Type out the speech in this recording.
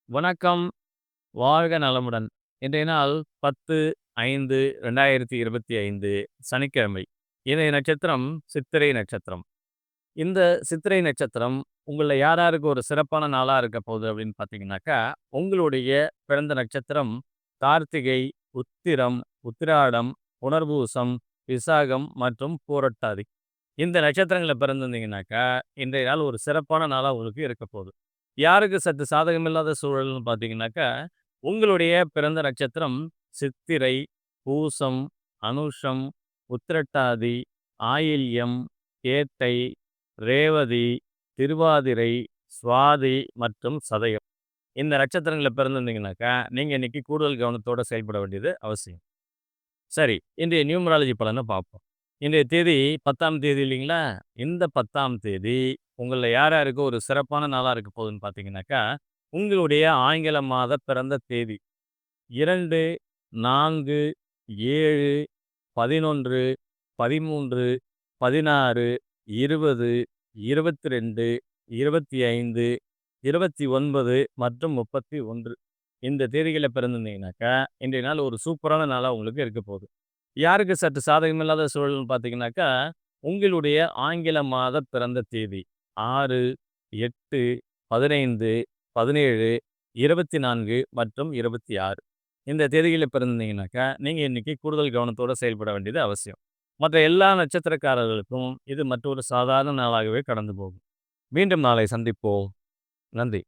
வணக்கம். வாழ்க நலமுடன். இன்றைய நாள் 10/5/2025 சனிக்கிழமை. இன்றைய நட்சத்திரம் சித்திரை நட்சத்திரம். இந்த சித்திரை நட்சத்திரம் உங்கள்ல யார் யாருக்கு ஒரு சிறப்பான நாளா இருக்க போகுது அப்படின்னு பார்த்தீங்கன்னாக்கா, உங்களுடைய பிறந்த நட்சத்திரம் கார்த்திகை, உத்திரம், உத்திராடம், புனர்பூசம், விசாகம் மற்றும் பூரட்டாதி. இந்த நட்சத்திரங்கள்ல பிறந்திருந்தீங்கன்னாக்கா, இன்றைய நாள் ஒரு சிறப்பான நாளா உங்களுக்கு இருக்க போகுது. யாருக்கு சற்று சாதகமில்லாத சூழல்னு பார்த்தீங்கன்னாக்கா, உங்களுடைய பிறந்த நட்சத்திரம் சித்திரை, பூசம், அனுஷம், உத்திரட்டாதி, ஆயில்யம், கேட்டை, ரேவதி, திருவாதிரை, சுவாதி மற்றும் சதயம். இந்த நட்சத்திரங்கள்ல பிறந்திருந்தீங்கன்னாக்கா, நீங்க இன்னைக்கு கூடுதல் கவனத்தோட செயல்பட வேண்டியது அவசியம். சரி, இன்றைய நியூமராலஜி பலன பார்ப்போம். இன்றைய தேதி 10ஆம் தேதி இல்லைங்களா? இந்த 10ஆம் தேதி உங்கள்ல யார் யாருக்கு ஒரு சிறப்பான நாளா இருக்க போகுதுன்னு பார்த்தீங்கன்னாக்கா, உங்களுடைய ஆங்கில மாத பிறந்த தேதி 2, 4, 7, 11, 13, 16, 20, 22, 25, 29 மற்றும் 31. இந்த தேதிகள்ல பிறந்திருந்தீங்கன்னாக்கா, இன்றைய நாள் ஒரு சூப்பரான நாளா உங்களுக்கு இருக்க போகுது. யாருக்கு சற்று சாதகமில்லாத சூழல்னு பார்த்தீங்கன்னாக்கா, உங்களுடைய ஆங்கில மாத பிறந்த தேதி 6, 8, 15, 17, 24 மற்றும் 26. இந்த தேதிகள்ல பிறந்திருந்தீங்கன்னாக்கா, நீங்க இன்னைக்கு கூடுதல் கவனத்தோட செயல்பட வேண்டியது அவசியம். மற்ற எல்லா நட்சத்திரக்காரர்களுக்கும் இது மற்றொரு சாதாரண நாளாகவே கடந்து போகும். மீண்டும் நாளை சந்திப்போம். நன்றி.